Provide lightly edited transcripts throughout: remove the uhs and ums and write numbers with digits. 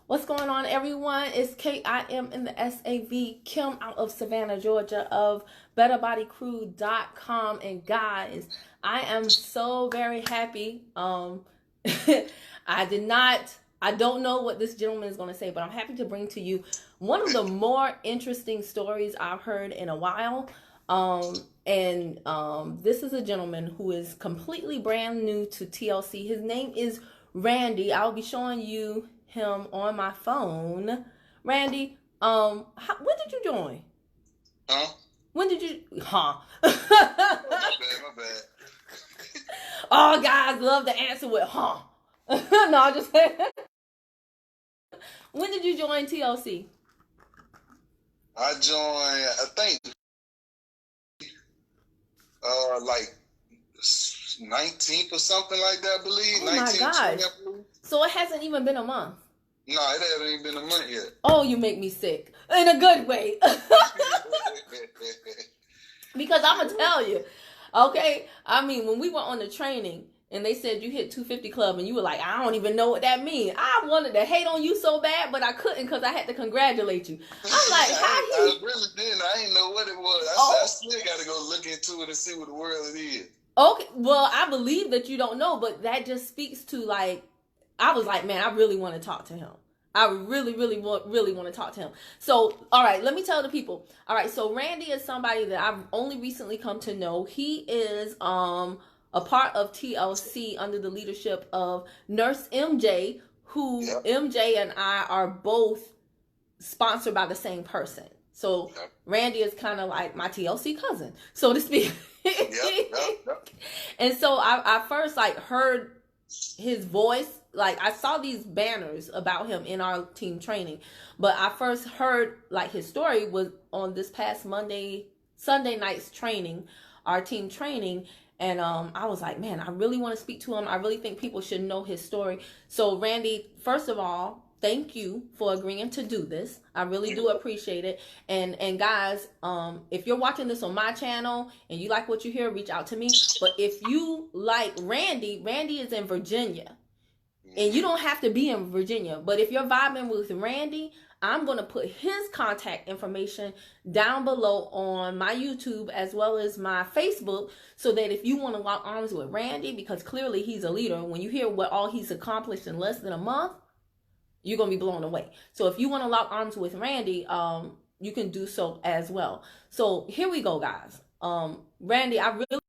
What's going on, everyone? It's KIM in the SAV, Kim out of Savannah, Georgia, of BetterBodyCrew.com. And guys, I am so very happy. I don't know what this gentleman is going to say, but I'm happy to bring to you one of the more interesting stories I've heard in a while. This is a gentleman who is completely brand new to TLC. His name is Randy. I'll be showing you him on my phone. Randy, when did you join? Huh? When did you? Huh? My bad. All guys love to answer with huh. No, I'm just saying. When did you join TLC? I joined, I think, like 19th or something like that, I believe. Oh my 19, gosh. 20, I believe. So it hasn't even been a month. No, it hasn't even been a month yet. Oh, you make me sick. In a good way. Because I'm going to tell you, okay? I mean, when we were on the training and they said you hit 250 club and you were like, I don't even know what that means. I wanted to hate on you so bad, but I couldn't because I had to congratulate you. I'm like, I really didn't. I didn't know what it was. I still got to go look into it and see what the world it is. Okay, well, I believe that you don't know, but that just speaks to, like, I was like, man, I really want to talk to him. I really want to talk to him. So, all right, let me tell the people. All right, so Randy is somebody that I've only recently come to know. He is a part of TLC under the leadership of Nurse MJ, who MJ and I are both sponsored by the same person. So Randy is kind of like my TLC cousin, so to speak. And so I first like heard his voice. Like I saw these banners about him in our team training, but I first heard like his story was on this past Sunday night's training, our team training. And I was like, man, I really want to speak to him. I really think people should know his story. So Randy, first of all, thank you for agreeing to do this. I really do appreciate it. And guys, if you're watching this on my channel and you like what you hear, reach out to me. But if you like Randy is in Virginia. And you don't have to be in Virginia. But if you're vibing with Randy, I'm going to put his contact information down below on my YouTube as well as my Facebook, so that if you want to lock arms with Randy, because clearly he's a leader, when you hear what all he's accomplished in less than a month, you're going to be blown away. So if you want to lock arms with Randy, you can do so as well. So here we go, guys. Randy, I really,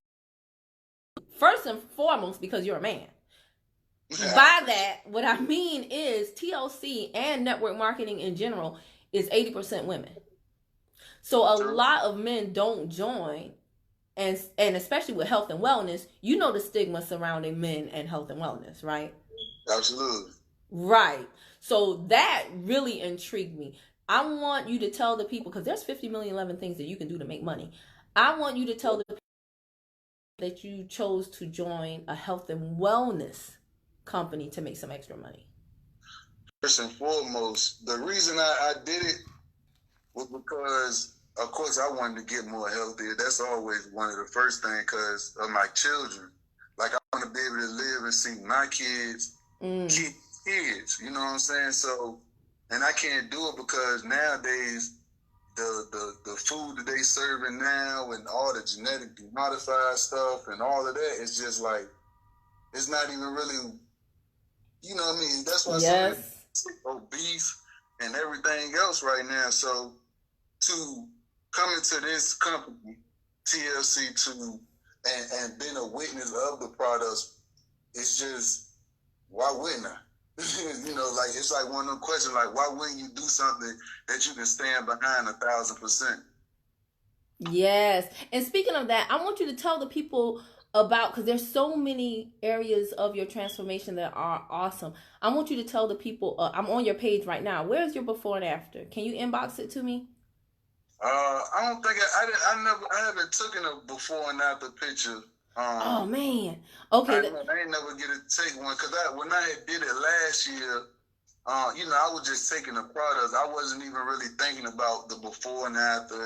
first and foremost, because you're a man. By that, what I mean is TLC and network marketing in general is 80% women. So a lot of men don't join, and especially with health and wellness, you know the stigma surrounding men and health and wellness, right? Absolutely. Right. So that really intrigued me. I want you to tell the people, because there's 50 million 11 things that you can do to make money. I want you to tell the people that you chose to join a health and wellness company to make some extra money. First and foremost, the reason I did it was because, of course, I wanted to get more healthier. That's always one of the first things, because of my children. Like, I want to be able to live and see my kids keep kids, you know what I'm saying? So, and I can't do it because nowadays the food that they serving now and all the genetically modified stuff and all of that is just like, it's not even really, you know what I mean? That's why I'm obese and everything else right now. So to come into this company, TLC, and being a witness of the products, it's just, why wouldn't I? You know, like, it's like one of them questions, like, why wouldn't you do something that you can stand behind 1,000%? Yes. And speaking of that, I want you to tell the people about, because there's so many areas of your transformation that are awesome. I want you to tell the people, I'm on your page right now. Where's your before and after? Can you inbox it to me? I don't think I haven't taken a before and after picture. Oh man. Okay. I ain't never get to take one, because when I did it last year, you know, I was just taking the products. I wasn't even really thinking about the before and after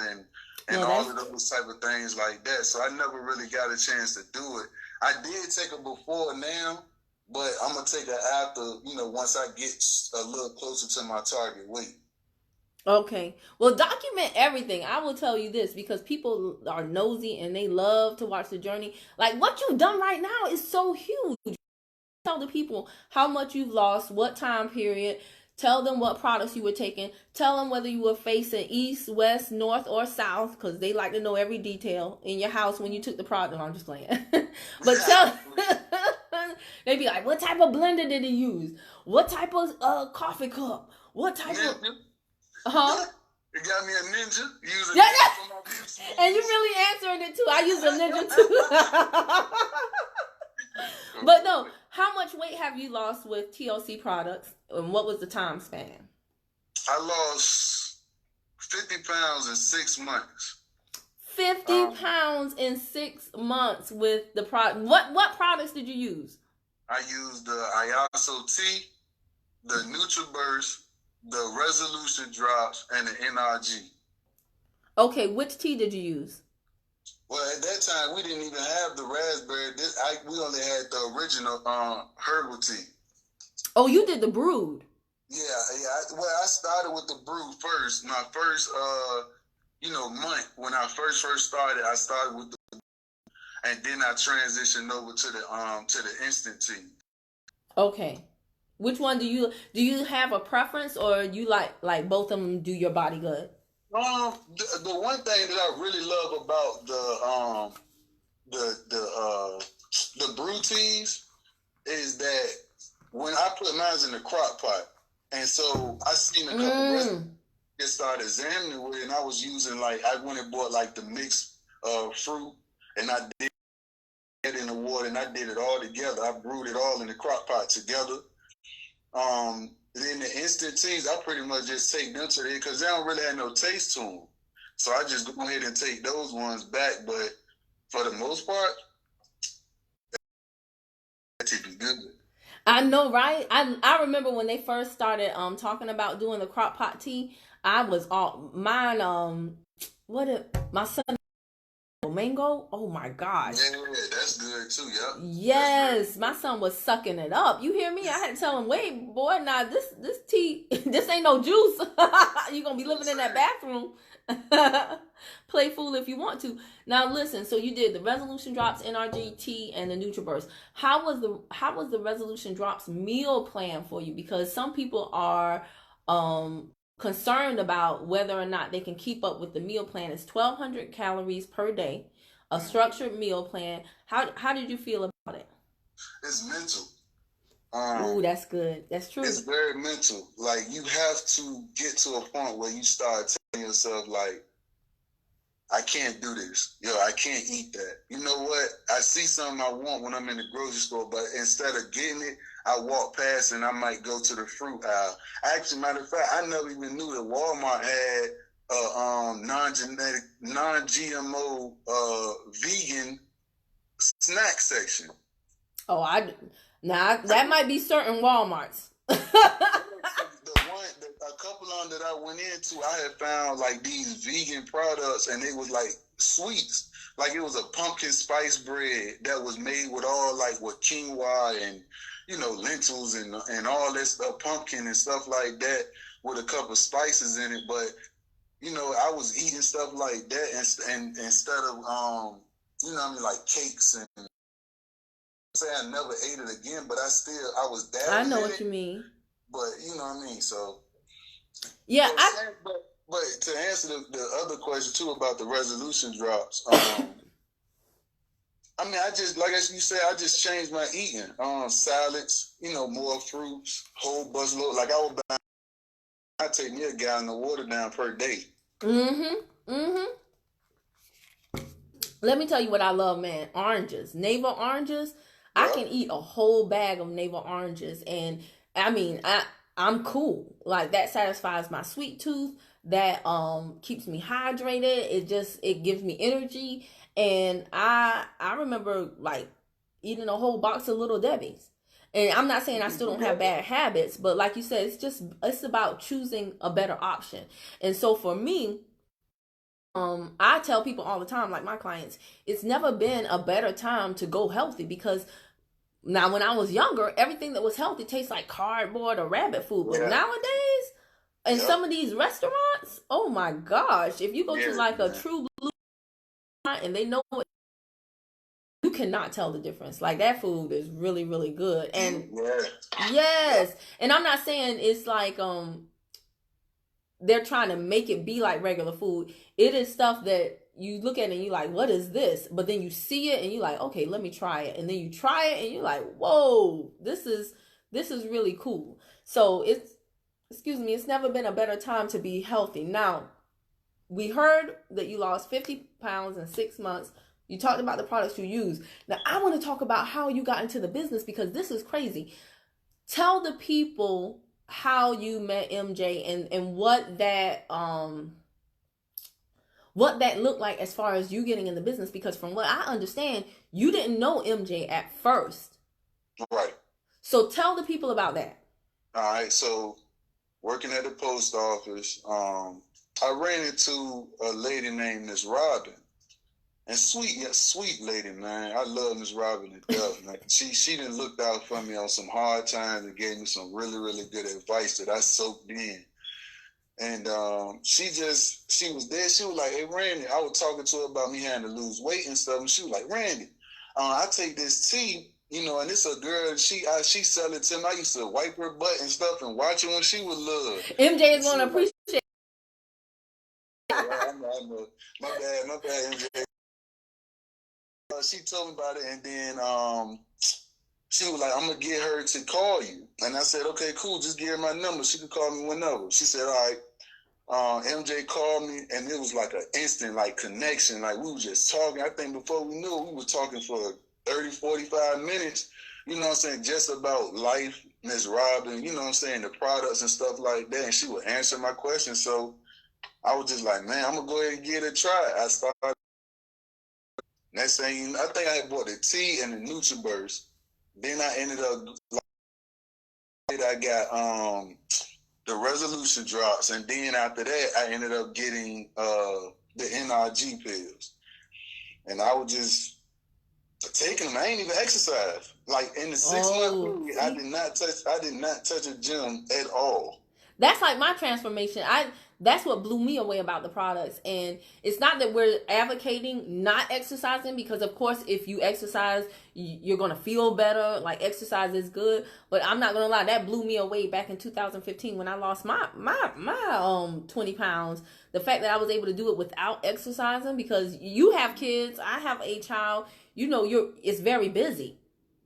and all of those type of things like that. So I never really got a chance to do it. I did take a before now, but I'm gonna take it after, once I get a little closer to my target weight. Okay. Well, document everything. I will tell you this because people are nosy and they love to watch the journey. Like what you've done right now is so huge. Tell the people how much you've lost, what time period. Tell them what products you were taking. Tell them whether you were facing east, west, north, or south, because they like to know every detail in your house when you took the product. No, I'm just playing. But tell they be like, what type of blender did he use? What type of coffee cup? What type of It got me a Ninja. Use a yeah, Ninja for my beauty. And you really answering it too. I use a Ninja too. But no, how much weight have you lost with TLC products, and what was the time span? I lost 50 pounds in 6 months. 50 pounds in 6 months with the product. What products did you use? I used the Iaso Tea, the NutriBurst, the Resolution Drops, and the NRG. Okay, which tea did you use? Well, at that time, we didn't even have the raspberry. We only had the original herbal tea. Oh, you did the brewed. Yeah. I started with the brew first. My first, month when I first started, I started with the, and then I transitioned over to the instant tea. Okay. Which one do you have a preference, or you like both of them do your body good? The one thing that I really love about the brew teas is that when I put mine in the crock pot, and so I seen a couple recipes that started examining with it, and I was using I went and bought the mixed fruit, and I did it in the water, and I did it all together. I brewed it all in the crock pot together. Then the instant teas, I pretty much just take them to it because they don't really have no taste to them. So I just go ahead and take those ones back. But for the most part, that be good. I know, right? I remember when they first started talking about doing the crock pot tea. I was all mine. My son mango? Oh my gosh. Yeah, that's good too, yeah. Yes, my son was sucking it up. You hear me? I had to tell him, wait, boy, nah, this tea, this ain't no juice. You're going to be living in that bathroom. Play fool if you want to. Now listen, so you did the Resolution Drops, NRG, tea, and the NutriBurst. How was the Resolution Drops meal plan for you? Because some people are concerned about whether or not they can keep up with the meal plan. It's 1,200 calories per day, a structured meal plan. How did you feel about it? It's mental. Ooh, that's good. That's true. It's very mental. You have to get to a point where you start telling yourself, I can't do this. I can't eat that. You know what? I see something I want when I'm in the grocery store, but instead of getting it, I walk past and I might go to the fruit aisle. Actually, matter of fact, I never even knew that Walmart had non-genetic, non-GMO vegan snack section. Oh, that might be certain Walmarts. A couple of them that I went into, I had found these vegan products, and it was sweets. It was a pumpkin spice bread that was made with all with quinoa and lentils and all that stuff, pumpkin and stuff like that, with a couple of spices in it. But I was eating stuff like that, and instead of cakes, and say I never ate it again, but I was dabbling. I know what you mean. But you know what I mean, so yeah. But to answer the other question too about the Resolution Drops, I just like as you said, I just changed my eating. Salads, more fruits, whole busload. I take me a gallon of water down per day. Let me tell you what I love, man. Oranges, navel oranges. Yeah. I can eat a whole bag of navel oranges, and I'm cool. That satisfies my sweet tooth. That keeps me hydrated. It gives me energy. And I remember eating a whole box of Little Debbie's. And I'm not saying I still don't have bad habits, but like you said, it's about choosing a better option. And so for me, I tell people all the time, my clients, it's never been a better time to go healthy, because Now, when I was younger, everything that was healthy tastes like cardboard or rabbit food. But nowadays, in some of these restaurants, oh my gosh, if you go to like a True Blue and they know it, you cannot tell the difference. Like, that food is really, really good. And yes, and I'm not saying it's like they're trying to make it be like regular food. It is stuff that you look at it and you're like, what is this? But then you see it and you're like, okay, let me try it. And then you try it and you're like, whoa, this is really cool. So it's never been a better time to be healthy. Now, we heard that you lost 50 pounds in 6 months. You talked about the products you use. Now, I want to talk about how you got into the business, because this is crazy. Tell the people how you met MJ and what that looked like as far as you getting in the business, because from what I understand, you didn't know MJ at first. Right. So tell the people about that. All right. So working at the post office, I ran into a lady named Miss Robin. And sweet lady, man. I love Miss Robin to death, man. She done looked out for me on some hard times and gave me some really, really good advice that I soaked in. And she was there. She was like, hey, Randy, I was talking to her about me having to lose weight and stuff. And she was like, Randy, I take this tea, and it's a girl, she sell it to me. I used to wipe her butt and stuff and watch her when she was little. MJ is going to appreciate it. I know. My bad, MJ. She told me about it, and then she was like, I'm going to get her to call you. And I said, okay, cool, just give her my number. She can call me whenever. She said, all right. MJ called me, and it was like an instant connection. Like, we were just talking. I think before we knew, we were talking for 30, 45 minutes, you know what I'm saying, just about life, Miss Robin, you know what I'm saying, the products and stuff like that. And she would answer my questions. So I was just like, man, I'm going to go ahead and give it a try. I started. Next thing, I think I had bought the tea and the NutriBurst. Then I ended up, I got the resolution drops, and then after that, I ended up getting the NRG pills, and I was just taking them. I ain't even exercise. Like in the 6 month period, I did not touch a gym at all. That's like my transformation. That's what blew me away about the products. And it's not that we're advocating not exercising, because of course, if you exercise, you're going to feel better. Like, exercise is good. But I'm not going to lie, that blew me away back in 2015 when I lost my 20 pounds. The fact that I was able to do it without exercising, because you have kids, I have a child, it's very busy.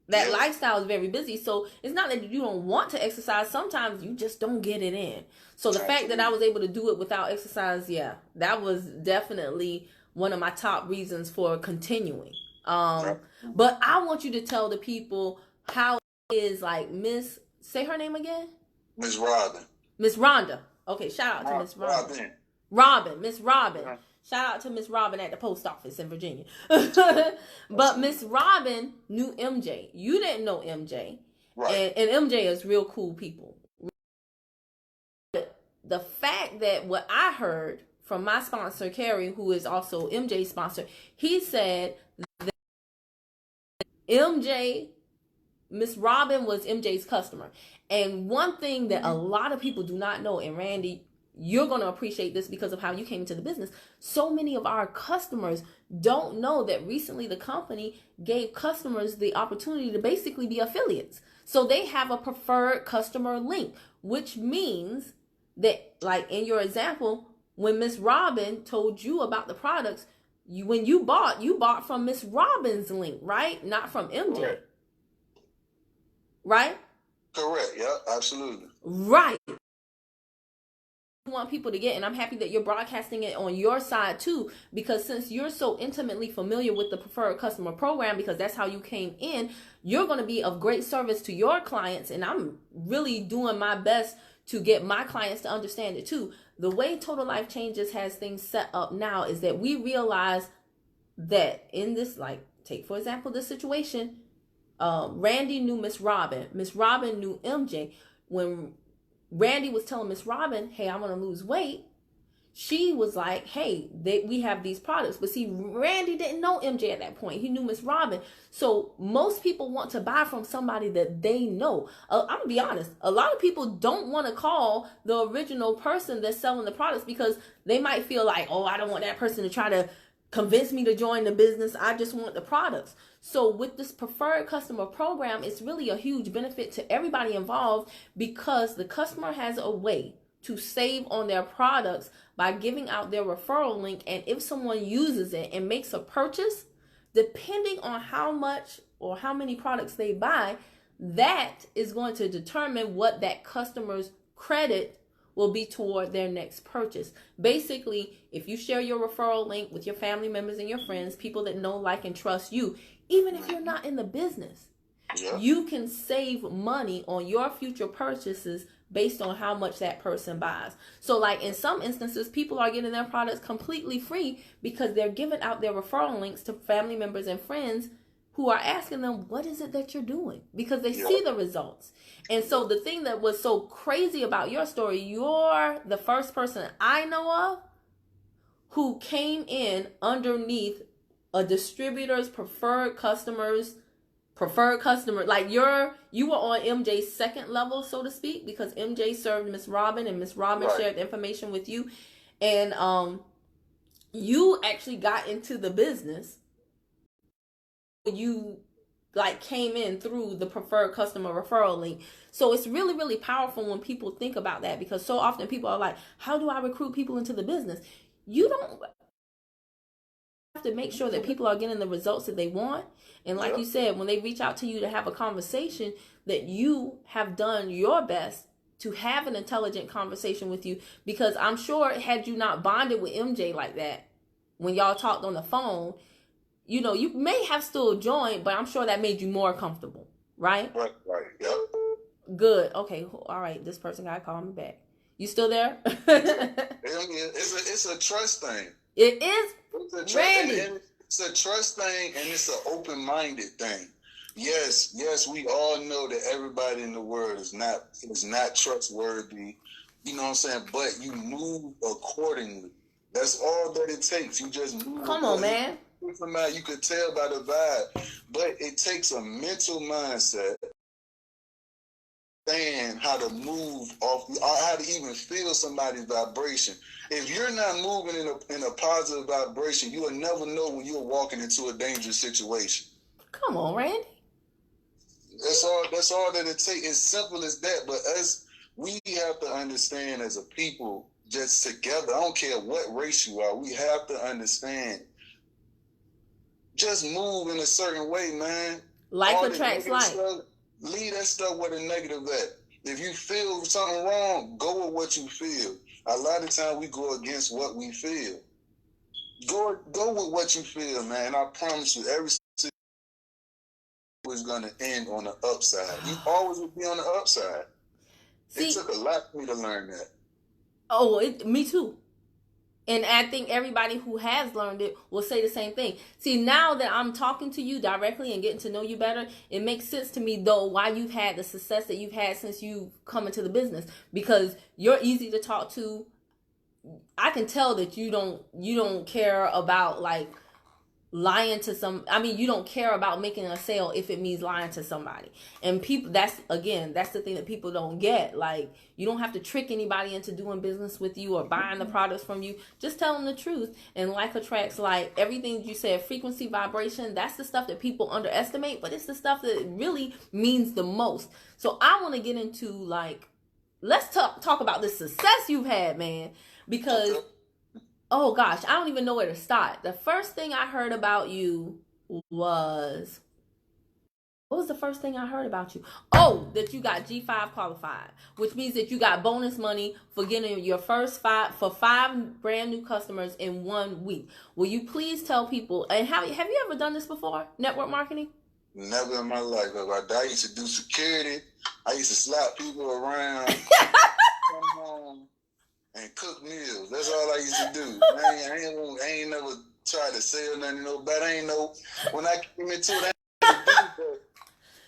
That lifestyle is very busy. So it's not that you don't want to exercise. Sometimes you just don't get it in. So the fact that I was able to do it without exercise, that was definitely one of my top reasons for continuing. But I want you to tell the people how it is, like, say her name again? Miss Robin. Miss Rhonda. Okay, shout out to Miss Robin. Miss Robin. Shout out to Miss Robin at the post office in Virginia. But Miss Robin knew MJ. You didn't know MJ. Right. And MJ is real cool people. The fact that what I heard from my sponsor, Carrie, who is also MJ's sponsor, he said that Miss Robin was MJ's customer. And one thing that a lot of people do not know, and Randy, you're going to appreciate this because of how you came into the business. So many of our customers don't know that recently the company gave customers the opportunity to basically be affiliates. So they have a preferred customer link, which means that, like in your example, when Miss Robin told you about the products, when you bought from Miss Robin's link, right? Not from MJ. Correct. Right? Correct. Yeah, absolutely. Right. Want people to get, and I'm happy that you're broadcasting it on your side too, because since you're so intimately familiar with the preferred customer program, because that's how you came in, you're going to be of great service to your clients. And I'm really doing my best to get my clients to understand it too. The way Total Life Changes has things set up now is that we realize that in this, like, take for example this situation, Randy knew Miss Robin knew MJ. When Randy was telling Miss Robin, hey, I want to lose weight, she was like, hey, we have these products. But see, Randy didn't know MJ at that point. He knew Miss Robin. So most people want to buy from somebody that they know. I'm going to be honest. A lot of people don't want to call the original person that's selling the products because they might feel like, oh, I don't want that person to try to convince me to join the business. I just want the products. So with this preferred customer program, it's really a huge benefit to everybody involved because the customer has a way to save on their products by giving out their referral link. And if someone uses it and makes a purchase, depending on how much or how many products they buy, that is going to determine what that customer's credit will be toward their next purchase. Basically, if you share your referral link with your family members and your friends, people that know, like, and trust you, even if you're not in the business, you can save money on your future purchases based on how much that person buys. So like in some instances, people are getting their products completely free because they're giving out their referral links to family members and friends who are asking them, what is it that you're doing? Because they see the results. And so the thing that was so crazy about your story, you're the first person I know of who came in underneath a distributor's preferred customer. Like you were on MJ's second level, so to speak, because MJ served Miss Robin and Miss Robin shared the information with you. And you actually got into the business. You like came in through the preferred customer referral link. So it's really, really powerful when people think about that, because so often people are like, how do I recruit people into the business? You don't have to make sure that people are getting the results that they want. And like you said, when they reach out to you to have a conversation, that you have done your best to have an intelligent conversation with you. Because I'm sure had you not bonded with MJ like that, when y'all talked on the phone, you know, you may have still joined, but I'm sure that made you more comfortable, right? Right, yep. Good. Okay, all right. This person got to call me back. You still there? It's a trust thing. It is, Randy. It's a trust thing, and it's an open-minded thing. Yes, we all know that everybody in the world is not trustworthy. You know what I'm saying? But you move accordingly. That's all that it takes. You just move. Come on, man. You could tell by the vibe, but it takes a mental mindset and how to move off, or how to even feel somebody's vibration. If you're not moving in a positive vibration, you will never know when you're walking into a dangerous situation. Come on, Randy. That's all that it takes. It's simple as that. But we have to understand as a people, just together, I don't care what race you are, we have to understand. Just move in a certain way, man. Like attracts like. Leave that stuff with a negative at. If you feel something wrong, go with what you feel. A lot of times we go against what we feel. Go with what you feel, man. I promise you, every situation is going to end on the upside. You always will be on the upside. See, it took a lot for me to learn that. Oh, me too. And I think everybody who has learned it will say the same thing. See, now that I'm talking to you directly and getting to know you better, it makes sense to me, though, why you've had the success that you've had since you've come into the business. Because you're easy to talk to. I can tell that you don't care about, like, lying to you don't care about making a sale if it means lying to somebody. And people, that's the thing that people don't get. Like, you don't have to trick anybody into doing business with you or buying the products from you. Just tell them the truth. And like attracts like, everything you said, frequency, vibration, that's the stuff that people underestimate, but it's the stuff that really means the most. So I want to get into, like, let's talk about the success you've had, man, because oh gosh, I don't even know where to start. The first thing I heard about you was, what was the first thing I heard about you? Oh, that you got G5 qualified, which means that you got bonus money for getting your first 5 brand new customers in 1 week. Will you please tell people, and have you ever done this before, network marketing? Never in my life. I used to do security. I used to slap people around. Come home and cook meals. That's all I used to do. I ain't never tried to sell nothing to nobody. I ain't know when I came into it.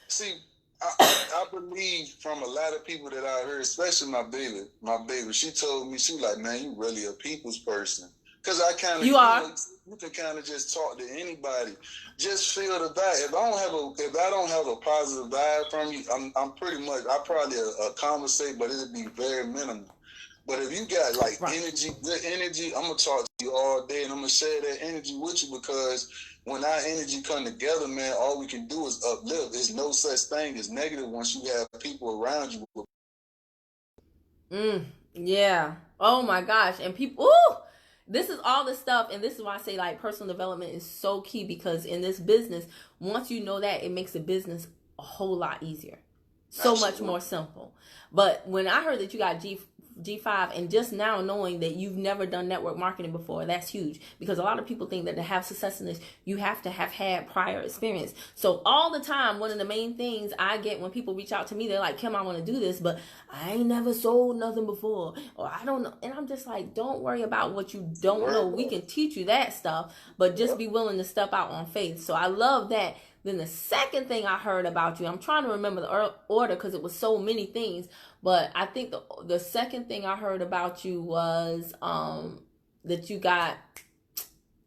See, I believe from a lot of people that I heard, especially my baby, she told me, she was like, man, you really a people's person. Because I kind of, You are. you can kind of just talk to anybody. Just feel the vibe. If I don't have a positive vibe from you, I'm pretty much, I probably conversate, but it'll be very minimal. But if you got like energy, good energy, I'm gonna talk to you all day, and I'm gonna share that energy with you, because when our energy come together, man, all we can do is uplift. There's no such thing as negative once you have people around you. Yeah. Oh my gosh. And people, ooh, this is all the stuff, and this is why I say like personal development is so key, because in this business, once you know that, it makes the business a whole lot easier, so Absolutely. Much more simple. But when I heard that you got G5, and just now knowing that you've never done network marketing before, that's huge, because a lot of people think that to have success in this, you have to have had prior experience. So all the time, one of the main things I get when people reach out to me, they're like, Kim, I want to do this, but I ain't never sold nothing before, or I don't know. And I'm just like, don't worry about what you don't know. We can teach you that stuff, but just be willing to step out on faith. So I love that. Then the second thing I heard about you, I'm trying to remember the order because it was so many things, but I think the second thing I heard about you was that you got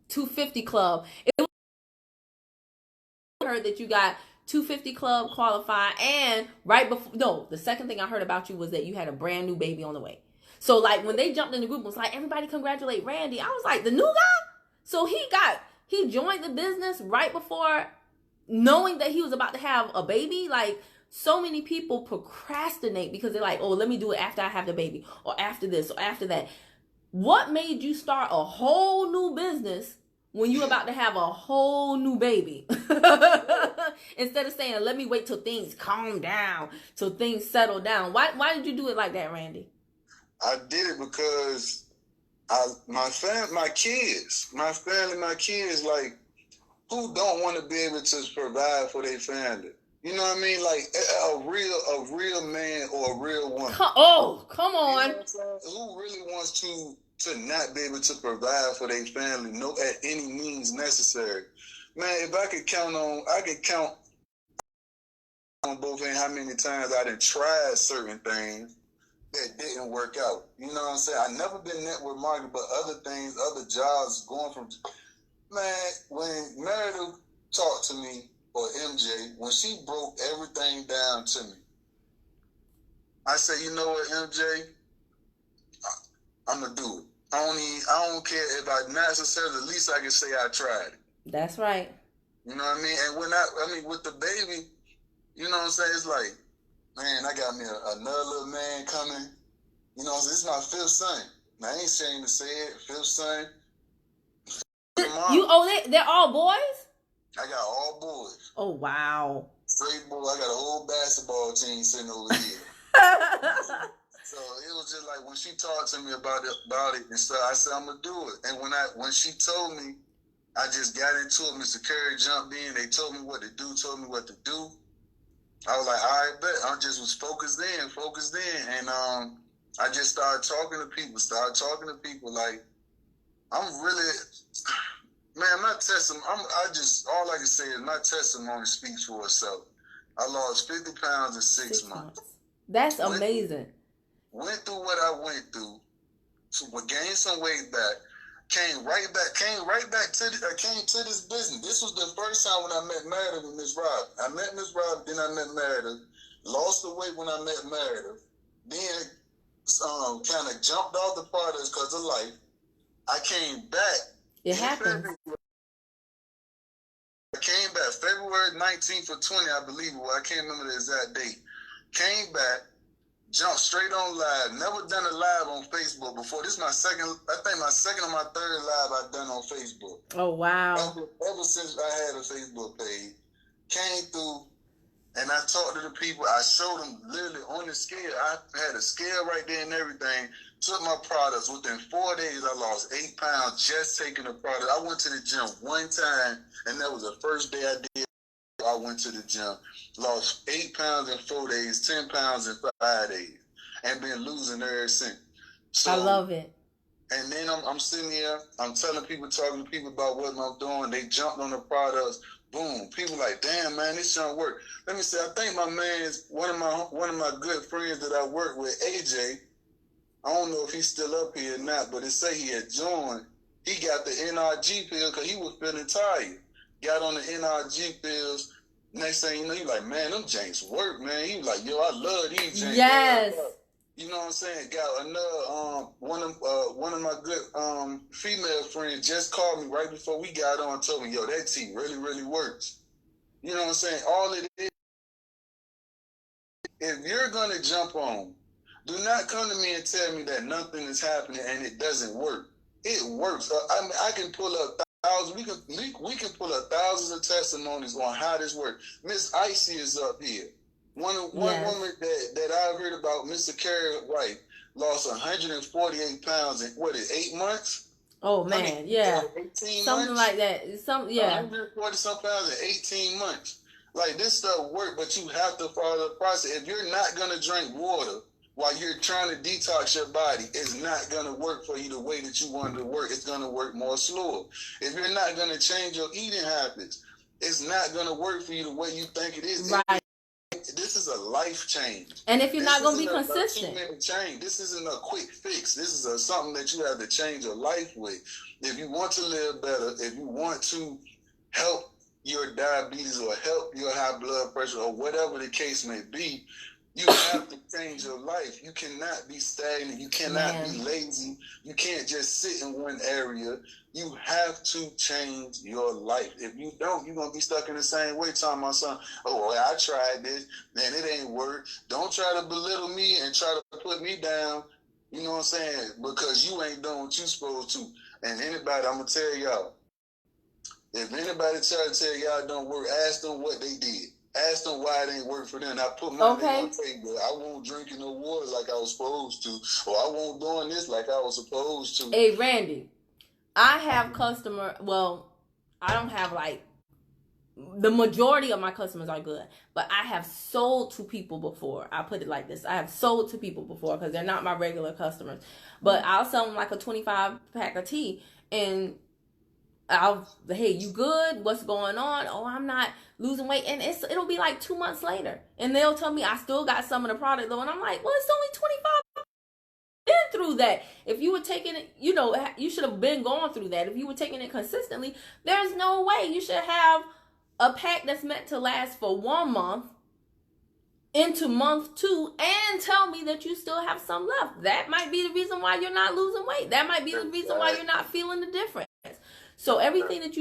250 Club. I heard that you got 250 Club qualified, and the second thing I heard about you was that you had a brand new baby on the way. So like when they jumped in the group, it was like, everybody congratulate Randy. I was like, the new guy? So he joined the business right before, knowing that he was about to have a baby. Like, so many people procrastinate because they're like, oh, let me do it after I have the baby, or after this, or after that. What made you start a whole new business when you're about to have a whole new baby? Instead of saying, let me wait till things calm down, till things settle down. Why did you do it like that, Randy? I did it because my kids, like, who don't want to be able to provide for their family? You know what I mean? Like a real man or a real woman. Come on. You know who really wants to not be able to provide for their family, at any means necessary? Man, if I could count on both ends how many times I done tried certain things that didn't work out. You know what I'm saying? I never been network marketing, but other things, other jobs, going from, man, when Meredith talked to me, or MJ, when she broke everything down to me, I said, you know what, MJ, I'm gonna do it. I don't care if I not successful. At least I can say I tried it. That's right. You know what I mean? And when with the baby, you know what I'm saying? It's like, man, I got me another little man coming. You know, this is my fifth son. Now, I ain't ashamed to say it. Fifth son. They're all boys? I got all boys. Oh, wow. Straight boy. I got a whole basketball team sitting over here. So it was just like when she talked to me about it and stuff, I said, I'm going to do it. And when she told me, I just got into it. Mr. Curry jumped in. They told me what to do, I was like, all right, bet. I just was focused in. And I just started talking to people. Like, I'm really... Man, my testimony, all I can say is my testimony speaks for itself. I lost 50 pounds in 6 months. That's amazing. Went through what I went through, gained some weight back, came to this business. This was the first time when I met Meredith and Miss Robin. I met Miss Robin, then I met Meredith. Lost the weight when I met Meredith. Then kind of jumped off the products because of life. I came back. It happened. I came back February 19th of 20, I believe. Well, I can't remember the exact date. Came back, jumped straight on live. Never done a live on Facebook before. This is my second or my third live I've done on Facebook. Oh, wow. Ever since I had a Facebook page. Came through, and I talked to the people. I showed them literally on the scale. I had a scale right there and everything. Took my products. Within 4 days, I lost 8 pounds just taking the product. I went to the gym one time, and that was the first day I did. I went to the gym. Lost 8 pounds in 4 days, 10 pounds in 5 days, and been losing ever since. So, I love it. And then I'm sitting here, I'm telling people, talking to people about what I'm doing. They jumped on the products. Boom. People like, damn, man, this shit work. Let me say, I think my man's one of my good friends that I work with, AJ. I don't know if he's still up here or not, but it say he had joined. He got the NRG pill because he was feeling tired. Got on the NRG pills. Next thing you know, he like, man, them janks work, man. He was like, yo, I love these janks. Yes. You know what I'm saying? Got another one of my good female friends just called me right before we got on and told me, yo, that tea really, really works. You know what I'm saying? All it is, if you're gonna jump on, do not come to me and tell me that nothing is happening and it doesn't work. It works. I mean, I can pull up thousands. We can pull up thousands of testimonies on how this works. Miss Icy is up here. One woman that I've heard about, Mr. Carrie White, lost 148 pounds in 8 months? Oh man, I mean, yeah, 18 something months? like that. 140 some pounds in 18 months. Like, this stuff work, but you have to follow the process. If you're not gonna drink water while you're trying to detox your body, it's not gonna work for you the way that you want it to work. It's gonna work more slower. If you're not gonna change your eating habits, it's not gonna work for you the way you think it is. Right. This is a life change. And if you're not going to be consistent. Change. This isn't a quick fix. This is something that you have to change your life with. If you want to live better, if you want to help your diabetes or help your high blood pressure or whatever the case may be, you have to change your life. You cannot be stagnant. You cannot be lazy. You can't just sit in one area. You have to change your life. If you don't, you're going to be stuck in the same way. Telling my son, oh, well, I tried this, man, it ain't work. Don't try to belittle me and try to put me down, you know what I'm saying, because you ain't doing what you're supposed to. And anybody, I'm going to tell y'all, if anybody try to tell y'all it don't work, ask them what they did. Ask them why it ain't work for them. I put my name on the table. I won't drinking no water like I was supposed to, or I won't doing this like I was supposed to. Hey, Randy, I have I don't have the majority of my customers are good, but I have sold to people before. I'll put it like this. I have sold to people before because they're not my regular customers, but I'll sell them like a 25 pack of tea and hey, you good? What's going on? Oh, I'm not losing weight. And it'll be like 2 months later. And they'll tell me I still got some of the product though. And I'm like, well, it's only 25. Been through that. If you were taking it, you should have been going through that. If you were taking it consistently, there's no way you should have a pack that's meant to last for 1 month into month 2 and tell me that you still have some left. That might be the reason why you're not losing weight. That might be the reason why you're not feeling the difference. So everything that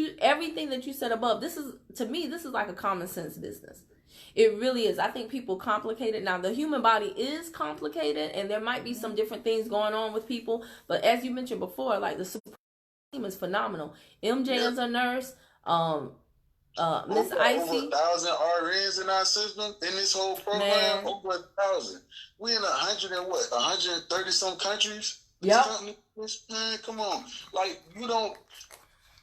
you said above, this is like a common sense business. It really is. I think people complicate it. Now, the human body is complicated, and there might be some different things going on with people. But as you mentioned before, like the support team is phenomenal. MJ is a nurse. Miss Icy. Over 1,000 RNs in our system in this whole program. Over 1,000. We in 130 some countries. Yep. Man, come on. Like, you don't.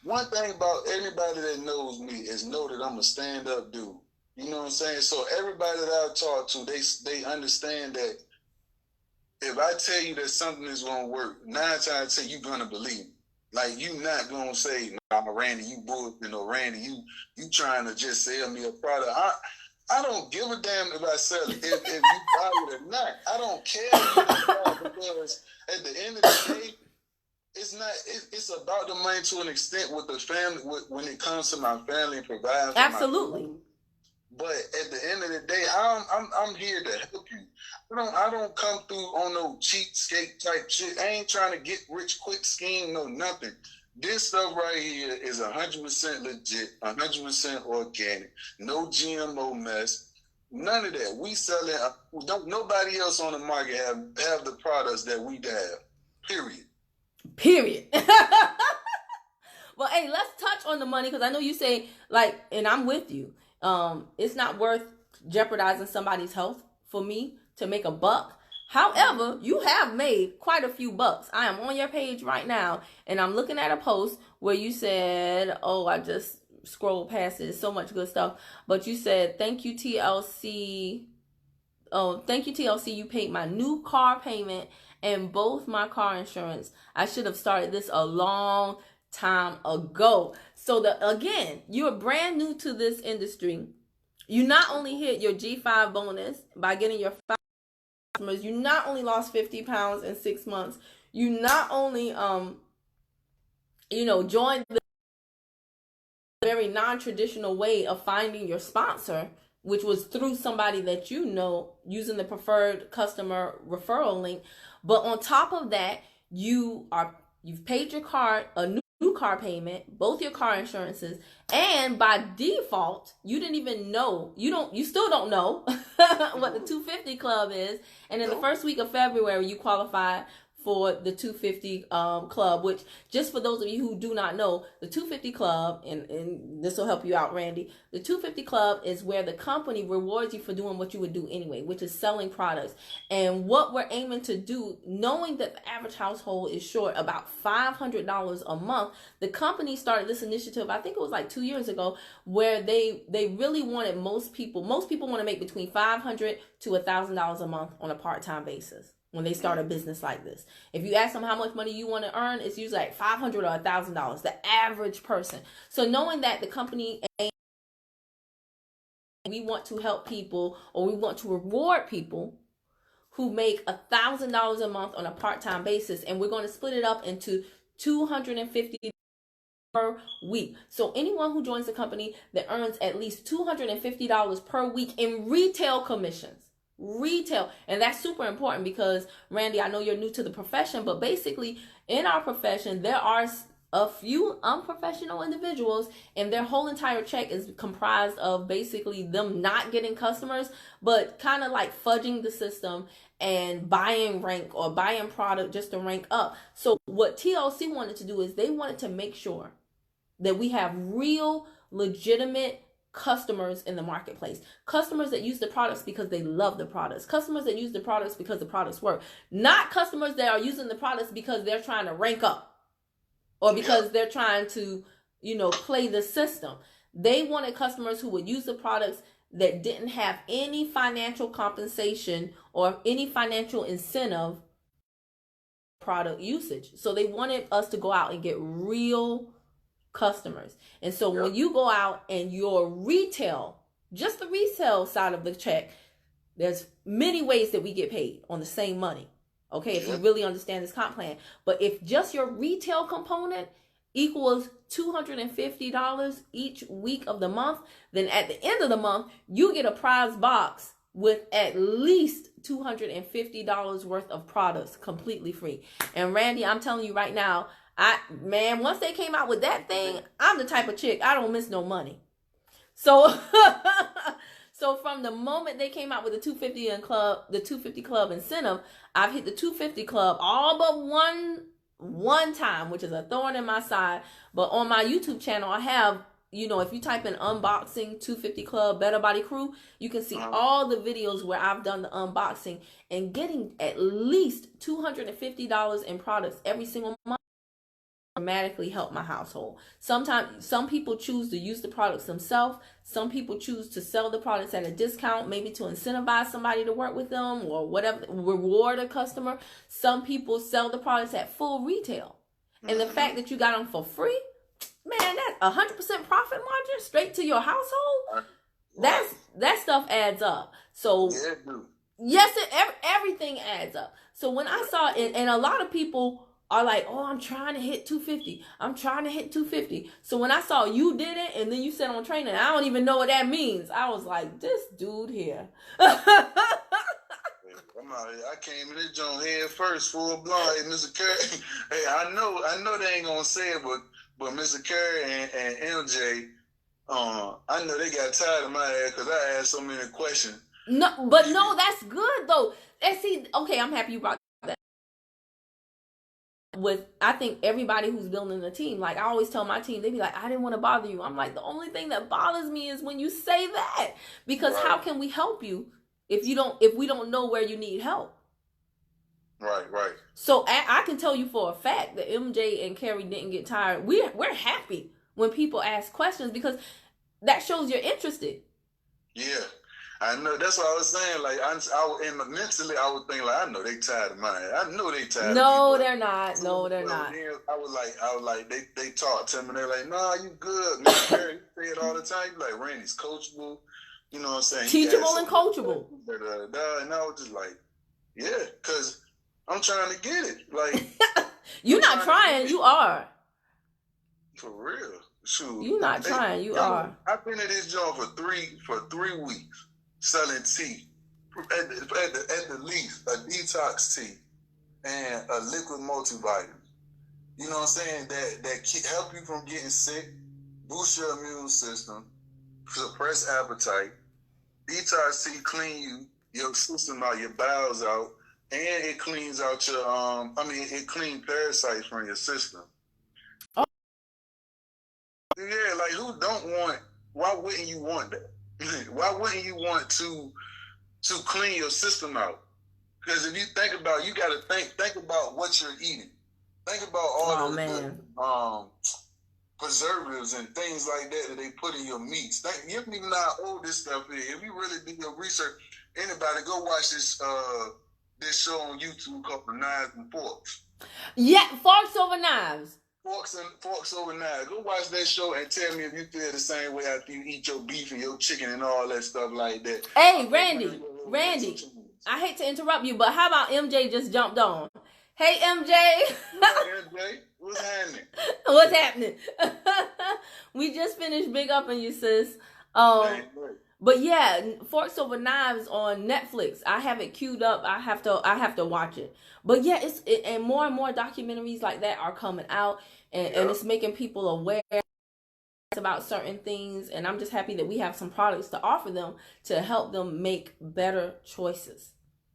One thing about anybody that knows me is know that I'm a stand-up dude. You know what I'm saying? So everybody that I talk to, they understand that if I tell you that something is going to work, 9 times out of 10, you're going to believe it. Like, you not going to say, nah, Randy, you bullshit, or Randy, you trying to just sell me a product. I don't give a damn if I sell it, if you buy it or not. I don't care if you buy it, because at the end of the day, it's about the money to an extent with the family, when it comes to my family and providing for absolutely. My family. But at the end of the day, I'm here to help you. I don't come through on no cheapskate type shit. I ain't trying to get rich quick scheme, no nothing. This stuff right here is 100% legit, 100% organic, no GMO mess, none of that. We sell it. Nobody else on the market have the products that we have. Period. Well, hey, let's touch on the money, because I know you say, and I'm with you. It's not worth jeopardizing somebody's health for me to make a buck. However, you have made quite a few bucks. I am on your page right now, and I'm looking at a post where you said, I just scrolled past it. It's so much good stuff. But you said, thank you, TLC. Oh, thank you, TLC. You paid my new car payment and both my car insurance. I should have started this a long time ago. So again, you're brand new to this industry. You not only hit your G5 bonus by getting your 5 customers, you not only lost 50 pounds in 6 months, you not only joined the very non-traditional way of finding your sponsor, which was through somebody that you know, using the preferred customer referral link. But on top of that, you've paid your car a new car payment, both your car insurances, and by default, you didn't even know, you still don't know what the 250 club is. And in the first week of February, you qualified for the 250 club, which, just for those of you who do not know, the 250 club, and this will help you out, Randy, the 250 club is where the company rewards you for doing what you would do anyway, which is selling products. And what we're aiming to do, knowing that the average household is short about $500 a month, the company started this initiative, I think it was like 2 years ago, where they really wanted most people want to make between $500 to $1,000 a month on a part-time basis when they start a business like this. If you ask them how much money you want to earn, it's usually like $500 or $1,000, the average person. So knowing that the company, we want to help people, or we want to reward people who make $1,000 a month on a part-time basis, and we're going to split it up into $250 per week. So anyone who joins the company that earns at least $250 per week in retail commissions. Retail. And that's super important because, Randy, I know you're new to the profession, but basically in our profession there are a few unprofessional individuals, and their whole entire check is comprised of basically them not getting customers, but kind of like fudging the system and buying rank or buying product just to rank up. So what TLC wanted to do is they wanted to make sure that we have real, legitimate customers in the marketplace. Customers that use the products because they love the products. Customers that use the products because the products work. Not customers that are using the products because they're trying to rank up or because they're trying to, play the system. They wanted customers who would use the products that didn't have any financial compensation or any financial incentive product usage. So they wanted us to go out and get real customers. And so when you go out and your retail, just the resale side of the check, there's many ways that we get paid on the same money. Okay, if you really understand this comp plan. But if just your retail component equals $250 each week of the month, then at the end of the month, you get a prize box with at least $250 worth of products completely free. And Randy, I'm telling you right now, once they came out with that thing, I'm the type of chick, I don't miss no money. So so from the moment they came out with the 250 club incentive, I've hit the 250 club all but one time, which is a thorn in my side. But on my YouTube channel, I have, if you type in unboxing 250 club Better Body Crew, you can see all the videos where I've done the unboxing, and getting at least $250 in products every single month dramatically help my household. Sometimes some people choose to use the products themselves. Some people choose to sell the products at a discount, maybe to incentivize somebody to work with them or whatever, reward a customer. Some people sell the products at full retail. And the fact that you got them for free, man, that's 100% profit margin straight to your household. That stuff adds up. So yes, everything adds up. So when I saw it, and a lot of people are like, oh, I'm trying to hit 250. I'm trying to hit 250. So when I saw you did it, and then you said on training, I don't even know what that means. I was like, this dude here. I'm out here. I came in this joint head first, full blown. Hey, Mr. Curry. Hey, I know they ain't gonna say it, but Mr. Curry and MJ, I know they got tired of my ass because I asked so many questions. No, that's good though. And see, okay, I'm happy you brought that. I think everybody who's building a team, like I always tell my team, they be like, I didn't want to bother you. I'm like, the only thing that bothers me is when you say that, because how can we help you if we don't know where you need help? Right. So I can tell you for a fact that MJ and Carrie didn't get tired. We're happy when people ask questions because that shows you're interested. Yeah. I know. That's what I was saying. Like, mentally, I was thinking, like, I know they tired of mine. I know they tired of me. No, But they're not. No, they're not. then I was like, they talked to me. They're like, nah, you good, man. Barry, you say it all the time. You like, Randy's coachable. You know what I'm saying? Teachable and coachable. And I was just like, yeah, because I'm trying to get it. Like, you're not trying. You are. For real. Shoot. You're not trying. You are. I've been in this job for 3 weeks selling tea. At the least, a detox tea and a liquid multivitamin. You know what I'm saying? That help you from getting sick, boost your immune system, suppress appetite. Detox tea clean your system out, your bowels out, and it cleans out your it cleans parasites from your system. Oh. Yeah, like who don't want? Why wouldn't you want that? Why wouldn't you want to clean your system out? Because if you think about it, you got to think about what you're eating. Think about all the preservatives and things like that they put in your meats. You don't even know how old this stuff is. If you really do your research, anybody go watch this show on YouTube called Knives and Forks. Yeah, Forks Over Knives. Forks Over Knives. Go watch that show and tell me if you feel the same way after you eat your beef and your chicken and all that stuff like that. Hey, Randy, I hate to interrupt you, but how about MJ just jumped on? Hey, MJ. MJ, what's happening? What's happening? We just finished big upping you, sis. But yeah, Forks Over Knives on Netflix. I have it queued up. I have to watch it. But yeah, and more documentaries like that are coming out, and it's making people aware about certain things. And I'm just happy that we have some products to offer them to help them make better choices.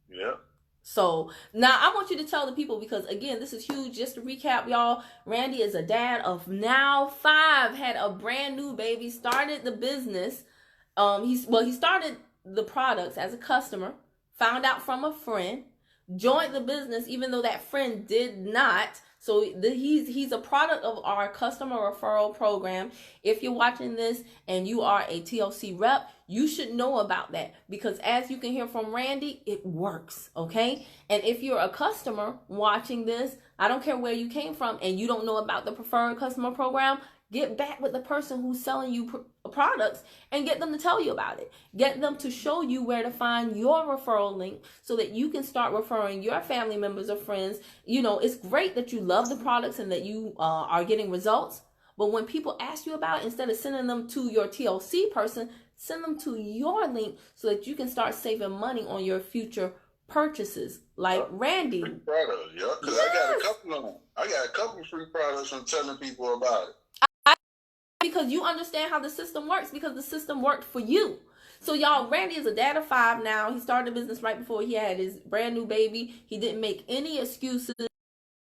Yeah. So now I want you to tell the people, because again, this is huge. Just to recap, y'all, Randy is a dad of now 5, had a brand new baby, started the business. He started the products as a customer, found out from a friend, joined the business even though that friend did not. So he's a product of our customer referral program. If you're watching this and you are a TLC rep, you should know about that, because as you can hear from Randy, it works, okay? And if you're a customer watching this, I don't care where you came from and you don't know about the preferred customer program, get back with the person who's selling you products and get them to tell you about it. Get them to show you where to find your referral link so that you can start referring your family members or friends. You know, it's great that you love the products and that you are getting results. But when people ask you about it, instead of sending them to your TLC person, send them to your link so that you can start saving money on your future purchases, like Randy. Free products, yeah, because I got a couple of them. I got a couple of free products from telling people about it. Because you understand how the system works, because the system worked for you. So y'all, Randy is a dad of 5 now. He started a business right before he had his brand new baby. He didn't make any excuses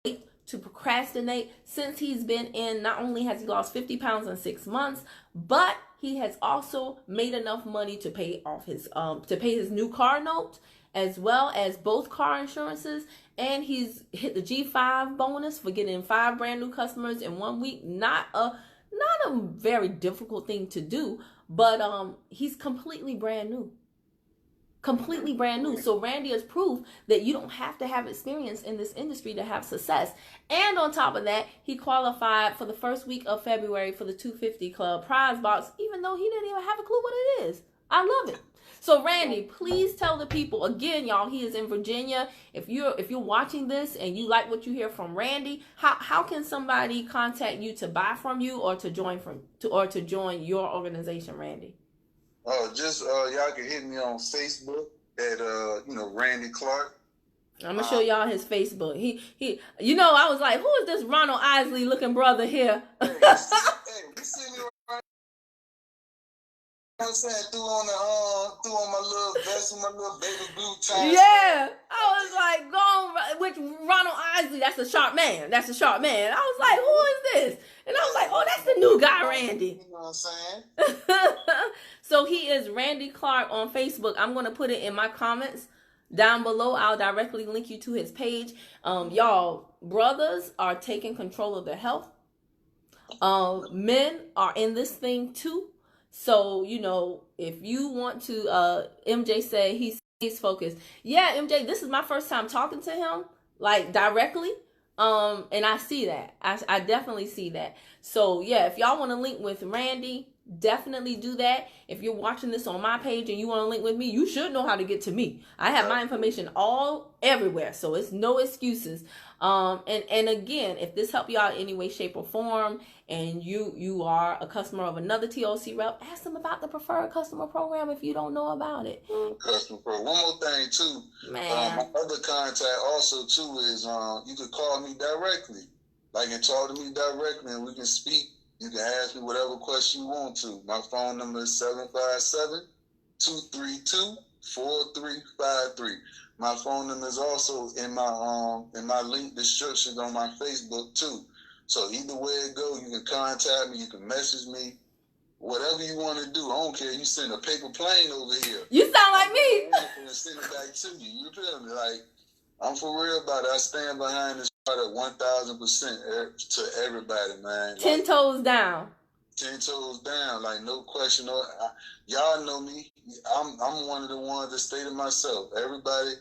to procrastinate. Since he's been in, not only has he lost 50 pounds in 6 months, but he has also made enough money to pay off his new car note, as well as both car insurances. And he's hit the G5 bonus for getting 5 brand new customers in 1 week. Not a very difficult thing to do, but he's completely brand new. So Randy is proof that you don't have to have experience in this industry to have success. And on top of that, he qualified for the first week of February for the 250 Club prize box, even though he didn't even have a clue what it is. I love it. So Randy, please tell the people again, y'all. He is in Virginia. If you're watching this and you like what you hear from Randy, how can somebody contact you to buy from you or to join your organization, Randy? Y'all can hit me on Facebook at Randy Clark. I'm gonna show y'all his Facebook. He I was like, who is this Ronald Isley looking brother here? Hey, you see me right? You know what I'm saying? Threw on my little vest with my little baby blue tie. Yeah, I was like, go on, which Ronald Isley? That's a sharp man. I was like, who is this? And I was like, oh, that's the new guy, Randy. You know what I'm saying? So he is Randy Clark on Facebook. I'm gonna put it in my comments down below. I'll directly link you to his page. Y'all, brothers are taking control of their health. Men are in this thing too. So, you know, if you want to, MJ said he stays focused. Yeah, MJ, this is my first time talking to him, like directly. And I see that. I definitely see that. So yeah, if y'all want to link with Randy, definitely do that. If you're watching this on my page and you want to link with me, you should know how to get to me. I have my information all everywhere, so it's no excuses. And again, if this helped you out in any way, shape, or form, and you are a customer of another TLC rep, ask them about the preferred customer program if you don't know about it. Customer program. One more thing too, man. My other contact also too is you could call me directly, like, and talk to me directly, and we can speak. You can ask me whatever question you want to. My phone number is 757-232-4353. My phone number is also in my link description on my Facebook too. So either way it go, you can contact me, you can message me, whatever you want to do. I don't care. You send a paper plane over here. You sound like me. And send it back to you. You feel me? Like, I'm for real about it. I stand behind this product 1,000% to everybody, man. 10 toes down. 10 toes down, like, no question. Y'all know me. I'm one of the ones that stay to myself. Everybody,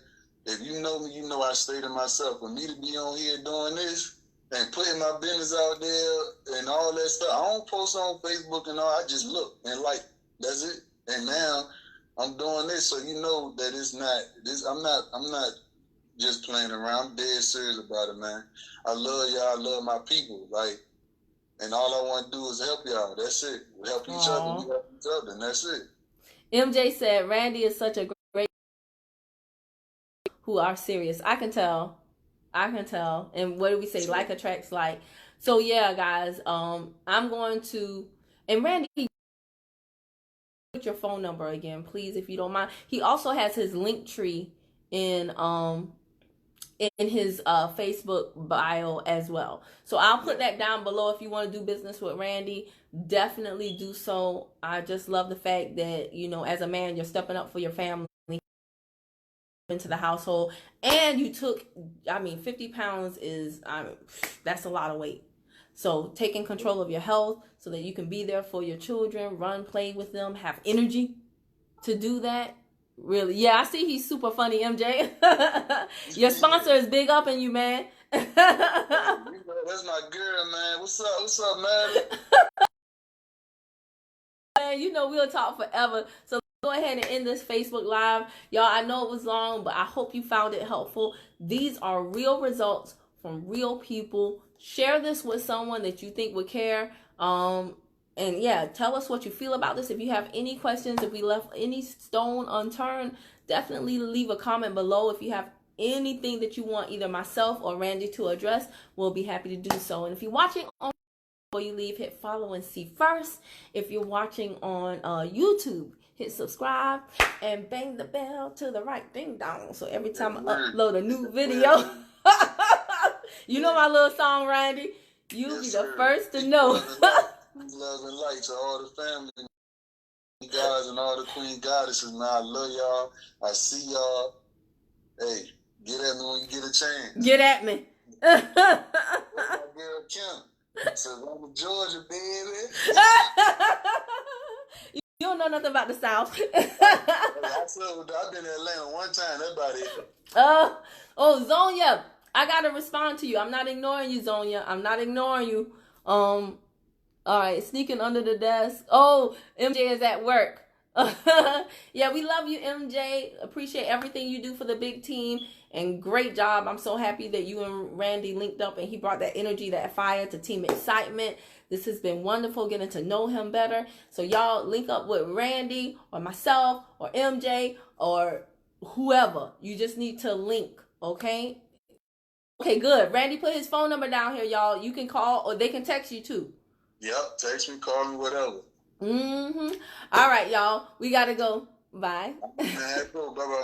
if you know me, you know I stay to myself. For me to be on here doing this and putting my business out there and all that stuff, I don't post on Facebook and all. I just look and like, that's it. And now I'm doing this, so you know that it's not this. I'm not just playing around. I'm dead serious about it, man. I love y'all. I love my people. Like, and all I want to do is help y'all. That's it. We help each other. We help each other, and that's it. MJ said, Randy is such a great who are serious. I can tell. And what do we say? Like attracts like. So yeah, guys, I'm going to, and Randy, put your phone number again, please, if you don't mind. He also has his link tree in his Facebook bio as well. So I'll put that down below. If you want to do business with Randy, definitely do so. I just love the fact that, you know, as a man, you're stepping up for your family, into the household, and you took, 50 pounds is, that's a lot of weight. So taking control of your health so that you can be there for your children, run, play with them, have energy to do that. Really, yeah, I see he's super funny, MJ. Your sponsor is big up in you, man. That's my girl, man. What's up, man? Man, you know we'll talk forever. So go ahead and end this Facebook Live. Y'all, I know it was long, but I hope you found it helpful. These are real results from real people. Share this with someone that you think would care. And yeah, tell us what you feel about this. If you have any questions, if we left any stone unturned, definitely leave a comment below. If you have anything that you want either myself or Randy to address, we'll be happy to do so. And if you're watching on, before you leave, hit follow and see first. If you're watching on YouTube, hit subscribe and bang the bell to the right, ding dong. So every time I upload a new video, you know my little song, Randy, you'll be the first to know. Love and light to all the family guys and all the queen goddesses, man. I love y'all. I see y'all. Hey, get at me when you get a chance. Get at me. My girl Kim. So I'm in Georgia, baby. You don't know nothing about the South. I've been in Atlanta one time. That's about it. Oh, Zonia, I gotta respond to you. I'm not ignoring you, Zonia. I'm not ignoring you. All right, sneaking under the desk. Oh, MJ is at work. Yeah, we love you, MJ. Appreciate everything you do for the big team. And great job. I'm so happy that you and Randy linked up and he brought that energy, that fire to Team Excitement. This has been wonderful getting to know him better. So y'all link up with Randy or myself or MJ or whoever. You just need to link, okay? Okay, good. Randy put his phone number down here, y'all. You can call or they can text you too. Yep, text me, call me, whatever. All right, y'all. We got to go. Bye. Bye-bye.